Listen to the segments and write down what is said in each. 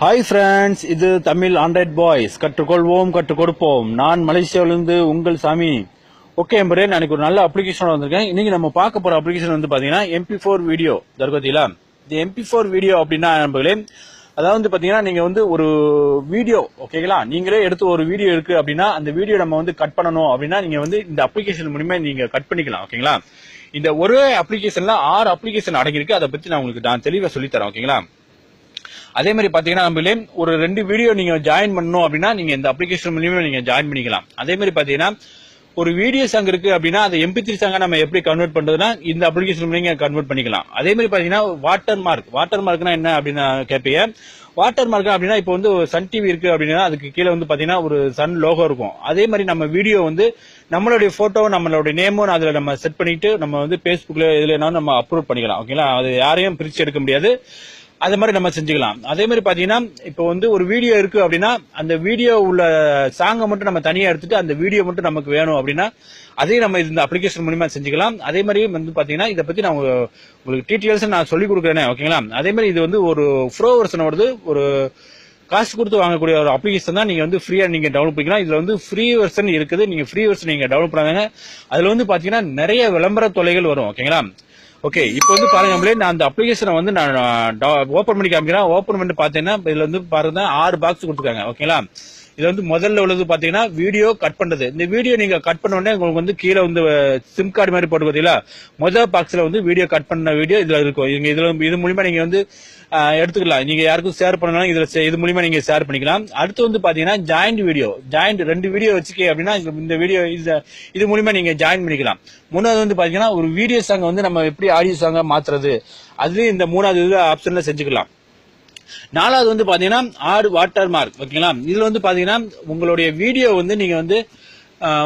Hi friends, இது Tamil Android boys. கற்றுக்கொள்வோம், கற்றுக் கொடுப்போம். நான் மலேசியாவிலிருந்து உங்கள் சாமி. ஓகே எம்பரே, நான் ஒரு நல்ல அப்ளிகேஷன் வந்திருக்கேன். இன்னைக்கு நம்ம பார்க்க போற அப்ளிகேஷன் வந்து பாத்தீங்கன்னா MP4 வீடியோ தர்கத்திலா. இந்த MP4 வீடியோ அப்படின்னா நண்பர்களே, அதாவது பாத்தீங்கன்னா நீங்க வந்து ஒரு வீடியோ ஓகேங்களா, நீங்களே எடுத்து ஒரு வீடியோ இருக்கு அப்படின்னா அந்த வீடியோ நம்ம வந்து கட் பண்ணணும் அப்படின்னா நீங்க வந்து இந்த அப்ளிகேஷன் மூலமா நீங்க கட் பண்ணிக்கலாம். ஓகேங்களா, இந்த ஒரே அப்ளிகேஷன்ல 6 அப்ளிகேஷன் அடங்கியிருக்கு. அதை பத்தி நான் உங்களுக்கு தெளிவா சொல்லித்தரேன். ஓகேங்களா, அதே மாதிரி பாத்தீங்கன்னா நம்மளே ஒரு 2 வீடியோ நீங்க ஜாயின் பண்ணணும் அப்படின்னா நீங்க இந்த அப்ளிகேஷன் மூலமா நீங்க ஜாயின் பண்ணிக்கலாம். அதே மாதிரி பாத்தீங்கன்னா ஒரு வீடியோ சாங் இருக்கு அப்படின்னா அதை MP3 சாங்கா நம்ம எப்படி கன்வெர்ட் பண்றதுன்னா இந்த அப்ளிகேஷன் நீங்க கன்வெர்ட் பண்ணிக்கலாம். அதே மாதிரி பாத்தீங்கன்னா வாட்டர் மார்க்னா என்ன அப்படின்னு கேட்பீங்க. வாட்டர் மார்க் அப்படின்னா இப்போ வந்து சன் டிவி இருக்கு அப்படின்னா அதுக்கு கீழே வந்து பாத்தீங்கன்னா ஒரு சன் லோகோ இருக்கும். அதே மாதிரி நம்ம வீடியோ வந்து நம்மளுடைய போட்டோ நம்மளுடைய நேமும் அதுல நம்ம செட் பண்ணிட்டு நம்ம வந்து பேஸ்புக்ல இதுல நம்ம அப்லோட் பண்ணிக்கலாம். ஓகேங்களா, அது யாரையும் பிரிச்சு எடுக்க முடியாது. அதே மாதிரி நம்ம செஞ்சுக்கலாம். அதே மாதிரி பாத்தீங்கன்னா இப்போ வந்து ஒரு வீடியோ இருக்கு அப்படின்னா அந்த வீடியோ உள்ள சாங்கை மட்டும் நம்ம தனியா எடுத்துட்டு அந்த வீடியோ மட்டும் நமக்கு வேணும் அப்படின்னா அதையும் நம்ம இந்த அப்ளிகேஷன் மூலமா செஞ்சுக்கலாம். அதே மாதிரி வந்து பாத்தீங்கன்னா இதை பத்தி நான் உங்களுக்கு டீடைல்ஸ் நான் சொல்லி கொடுக்குறேன். ஓகேங்களா, அதே மாதிரி இது வந்து ஒரு ப்ரோ வெர்ஷன் வருது. ஒரு காசு கொடுத்து வாங்கக்கூடிய ஒரு அப்ளிகேஷன் தான். நீங்க வந்து ஃப்ரீயா நீங்க டவுன்லோட் பண்ணிக்கலாம். இதுல வந்து ஃப்ரீ வெர்ஷன் இருக்குது. நீங்க ஃப்ரீ வெர்ஷன் நீங்க டவுன்லோட் பண்ணாங்க. அதுல வந்து பாத்தீங்கன்னா நிறைய விளம்பர தொலைகள் வரும். ஓகேங்களா, ஓகே இப்போ வந்து பாருங்க நம்மளே நான் அந்த அப்ளிகேஷனை வந்து நான் ஓபன் பண்ணி காமிக்கிறேன். ஓபன் பண்ணி பாத்தீங்கன்னா இதுல வந்து பாருங்க 6 பாக்ஸ் கொடுத்துருக்காங்க. ஓகேங்களா, இதுல வந்து முதல்ல உள்ளது பாத்தீங்கன்னா வீடியோ கட் பண்றது. இந்த வீடியோ நீங்க கட் பண்ண உடனே உங்களுக்கு வந்து கீழே வந்து சிம் கார்டு மாதிரி போட்டு பாத்தீங்களா, முதல் பாக்ஸ்ல வந்து வீடியோ கட் பண்ண வீடியோ இதுல இருக்கும். இதுல இது மூலமா நீங்க வந்து எடுத்துக்கலாம். நீங்க யாருக்கும் ஷேர் பண்ணணும் இதுல இது மூலமா நீங்க ஷேர் பண்ணிக்கலாம். அடுத்து வந்து பாத்தீங்கன்னா ஜாயிண்ட் 2 வீடியோ வச்சுக்க அப்படின்னா இந்த வீடியோ இது மூலமா நீங்க ஜாயின் பண்ணிக்கலாம். மூணாவது வந்து பாத்தீங்கன்னா ஒரு வீடியோ சாங் வந்து நம்ம எப்படி ஆடியோ சாங்கா மாத்துறது, அதுலயும் இந்த மூணாவது ஆப்ஷன்ல செஞ்சுக்கலாம். நாலாவது வந்து பாத்தீங்கன்னா வாட்டர் மார்க். ஓகேங்களா, இதுல வந்து பாத்தீங்கன்னா உங்களுடைய வீடியோ வந்து நீங்க வந்து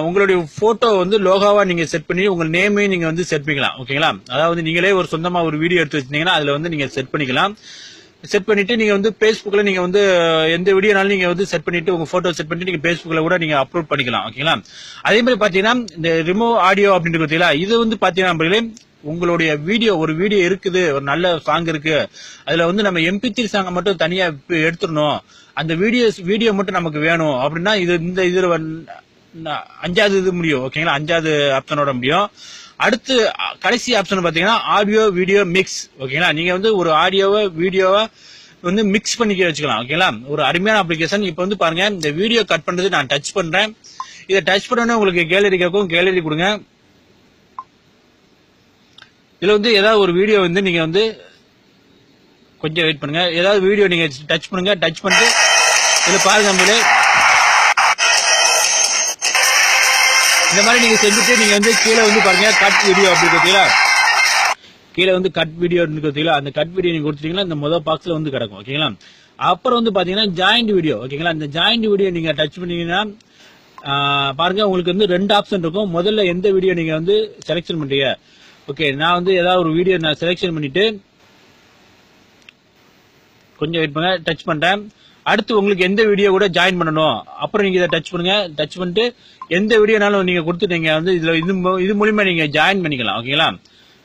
உங்களுடைய போட்டோ வந்து லோகாவா நீங்க செட் பண்ணி உங்க நேமையும் நீங்க வந்து செட் பண்ணிக்கலாம். ஓகேங்களா, அதாவது நீங்களே ஒரு சொந்தமா ஒரு வீடியோ எடுத்து வச்சிருந்தீங்கன்னா அதுல வந்து நீங்க செட் பண்ணிக்கலாம். செட் பண்ணிட்டு நீங்க வந்து பேஸ்புக்ல நீங்க வந்து எந்த வீடியோனாலும் நீங்க வந்து செட் பண்ணிட்டு உங்க போட்டோ செட் பண்ணிட்டு நீங்க பேஸ்புக்ல கூட நீங்க அப்லோட் பண்ணிக்கலாம். ஓகேங்களா, அதே மாதிரி பாத்தீங்கன்னா இந்த ரிமூவ் ஆடியோ அப்படின்னு பார்த்தீங்களா, இது வந்து பாத்தீங்கன்னா உங்களுடைய ஒரு வீடியோ இருக்குது, ஒரு நல்ல சாங் இருக்கு, அதுல வந்து நம்ம MP3 சாங்க மட்டும் தனியா எடுத்துடணும், அந்த வீடியோ மட்டும் நமக்கு வேணும் அப்படின்னா இதுல 5வது இது முடியும். ஓகேங்களா, 5வது ஆப்ஷனோட முடியும். அடுத்து கடைசி ஆப்ஷன் பாத்தீங்கன்னா ஆடியோ வீடியோ மிக்ஸ். ஓகேங்களா, நீங்க வந்து ஒரு ஆடியோவை வீடியோவை வந்து மிக்ஸ் பண்ணிக்க வச்சுக்கலாம். ஓகேங்களா, ஒரு அருமையான அப்ளிகேஷன். இப்ப வந்து பாருங்க இந்த வீடியோ கட் பண்றது நான் டச் பண்றேன். இதை டச் பண்ணோன்னே உங்களுக்கு கேலரி கேட்கும், கேலரி கொடுங்க. இதுல வந்து ஏதாவது ஒரு வீடியோ வந்து நீங்க வந்து கொஞ்சம் வெயிட் பண்ணுங்க. ஏதாவது வீடியோ நீங்க டச் பண்ணுங்க. டச் பண்ணிட்டு இதுல பாருங்க நம்மளே இந்த மாதிரி நீங்க செஞ்சுட்டு நீங்க வந்து கீழே வந்து பாருங்க கட் வீடியோ அப்படி பார்த்தீங்களா, கீழே வந்து கட் வீடியோ பார்த்தீங்களா, அந்த கட் வீடியோ நீங்க கொடுத்துட்டீங்கன்னா இந்த முதல் பாக்ஸ்ல வந்து கிடக்கும். ஓகேங்களா, அப்புறம் வந்து பாத்தீங்கன்னா ஜாயிண்ட் வீடியோ. ஓகேங்களா, இந்த ஜாயிண்ட் வீடியோ நீங்க டச் பண்ணீங்கன்னா பாருங்க உங்களுக்கு வந்து 2 ஆப்ஷன் இருக்கும். முதல்ல எந்த வீடியோ நீங்க வந்து செலக்ஷன் பண்றீங்க. ஓகே, நான் வந்து ஏதாவது ஒரு வீடியோ நான் செலக்ஷன் பண்ணிட்டு கொஞ்சம் வெயிட் பண்ணுங்க, டச் பண்றேன். அடுத்து உங்களுக்கு எந்த வீடியோ கூட ஜாயின் பண்ணணும், அப்புறம் நீங்க இதை டச் பண்ணுங்க. டச் பண்ணிட்டு எந்த வீடியோனாலும் நீங்க கொடுத்து நீங்க வந்து இதுல இது மூலியமா நீங்க ஜாயின் பண்ணிக்கலாம். ஓகேங்களா,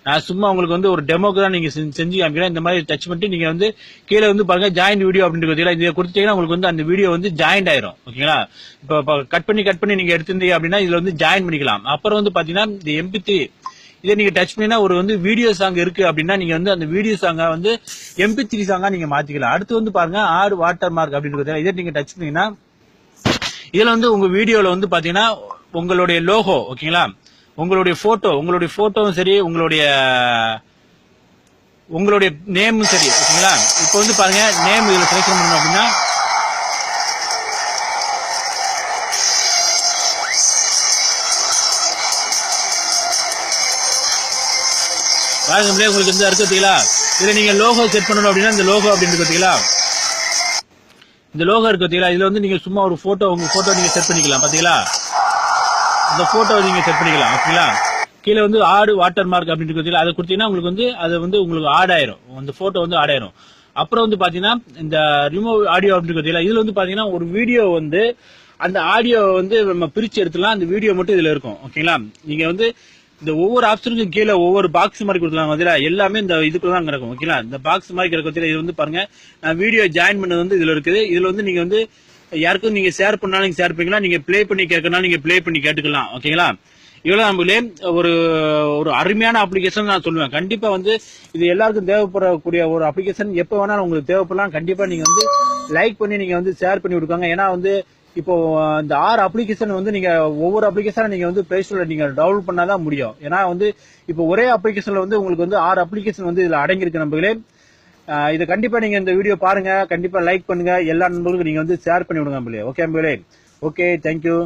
நான் சும்மா உங்களுக்கு வந்து ஒரு டெமோக்கு தான் நீங்க செஞ்சு காமிக்கிறேன். இந்த மாதிரி டச் பண்ணிட்டு நீங்க வந்து கீழே வந்து பாருங்க ஜாயின் வீடியோ அப்படின்னு இதை கொடுத்தீங்கன்னா உங்களுக்கு வந்து அந்த வீடியோ வந்து ஜாயின் ஆயிரும். ஓகேங்களா, இப்போ கட் பண்ணி நீங்க எடுத்திருந்தீங்க அப்படின்னா இதுல வந்து ஜாயின் பண்ணிக்கலாம். அப்புறம் வந்து பாத்தீங்கன்னா இந்த MP3 இதை நீங்க டச் பண்ணினா ஒரு வந்து வீடியோ சாங் இருக்கு அப்படின்னா நீங்க வந்து அந்த வீடியோ சாங்கா வந்து MP3 சாங்கா நீங்க மாத்திக்கலாம். அடுத்து வந்து பாருங்க வாட்டர் மார்க் அப்படின்னு இதை நீங்க டச் பண்ணீங்கன்னா இதுல வந்து உங்க வீடியோல வந்து பாத்தீங்கன்னா உங்களுடைய லோகோ. ஓகேங்களா, உங்களுடைய போட்டோவும் சரி, உங்களுடைய நேமும் சரி. ஓகேங்களா, இப்போ வந்து பாருங்க நேம் இதுல செலக்ஷன் பண்ணணும் அப்படின்னா உங்களுக்கு இந்த இருக்கு பார்த்தீங்களா, இதுல நீங்க லோகோ செட் பண்ணணும் அப்படின்னா இந்த லோகோ அப்படின்னு பார்த்தீங்களா, இந்த லோகோ இருக்கு பார்த்தீங்களா, இதுல வந்து நீங்க சும்மா ஒரு உங்க போட்டோ நீங்க செட் பண்ணிக்கலாம். பாத்தீங்களா, இந்த போட்டோ நீங்க செட் பண்ணிக்கலாம். ஓகேங்களா, கீழே வந்து வாட்டர் மார்க் அப்படின்னு பார்த்தீங்களா, அதை கொடுத்தீங்கன்னா உங்களுக்கு வந்து அது வந்து உங்களுக்கு ஆட் ஆயிரும், அந்த போட்டோ வந்து ஆட் ஆயிரும். அப்புறம் வந்து பாத்தீங்கன்னா இந்த ரிமூவ் ஆடியோ அப்படின்னு பார்த்தீங்களா, இதுல வந்து பாத்தீங்கன்னா ஒரு வீடியோ வந்து அந்த ஆடியோ வந்து நம்ம பிரிச்சு எடுத்துலாம், அந்த வீடியோ மட்டும் இதுல இருக்கும். ஓகேங்களா, நீங்க வந்து இந்த ஒவ்வொரு ஆப்ஷனுக்கும் கீழே ஒவ்வொரு பாக்ஸ் மாதிரி கொடுத்துருக்காங்க பாத்தீங்களா, எல்லாமே இந்த இதுக்குள்ள தான் கிடக்கும். ஓகேங்களா, இந்த பாக்ஸ் மாதிரி கிடக்கும். இது வந்து பாருங்க, நான் வீடியோ ஜாயின் பண்ணது வந்து இதுல இருக்குது. இதுல வந்து நீங்க வந்து யாருக்கும் நீங்க ஷேர் பண்ணாலும் ஷேர் பண்ணிக்கலாம், நீங்க ப்ளே பண்ணி கேட்கணும், நீங்க ப்ளே பண்ணி கேட்டுக்கலாம். ஓகேங்களா, இவ்வளவு நம்மளே ஒரு ஒரு அருமையான அப்ளிகேஷன் நான் சொல்லுவேன். கண்டிப்பா வந்து இது எல்லாருக்கும் தேவைப்படக்கூடிய ஒரு அப்ளிகேஷன். எப்ப வேணாலும் உங்களுக்கு தேவைப்படலாம். கண்டிப்பா நீங்க வந்து லைக் பண்ணி நீங்க வந்து ஷேர் பண்ணி கொடுக்காங்க. ஏன்னா வந்து இப்போ இந்த 6 அப்ளிகேஷன் வந்து நீங்க ஒவ்வொரு அப்ளிகேஷனை நீங்க வந்து பிளே ஸ்டோர்ல நீங்க டவுன்லோட் பண்ணாதான் முடியும். ஏன்னா வந்து இப்போ ஒரே அப்ளிகேஷன்ல வந்து உங்களுக்கு வந்து 6 அப்ளிகேஷன் வந்து இதுல அடங்கியிருக்கு நம்பர்களே. இதை கண்டிப்பா நீங்க இந்த வீடியோ பாருங்க, கண்டிப்பா லைக் பண்ணுங்க, எல்லா நண்பர்களுக்கும் நீங்க வந்து ஷேர் பண்ணி விடுங்க நம்பளே. ஓகே நம்பளே, ஓகே, தேங்க்யூ.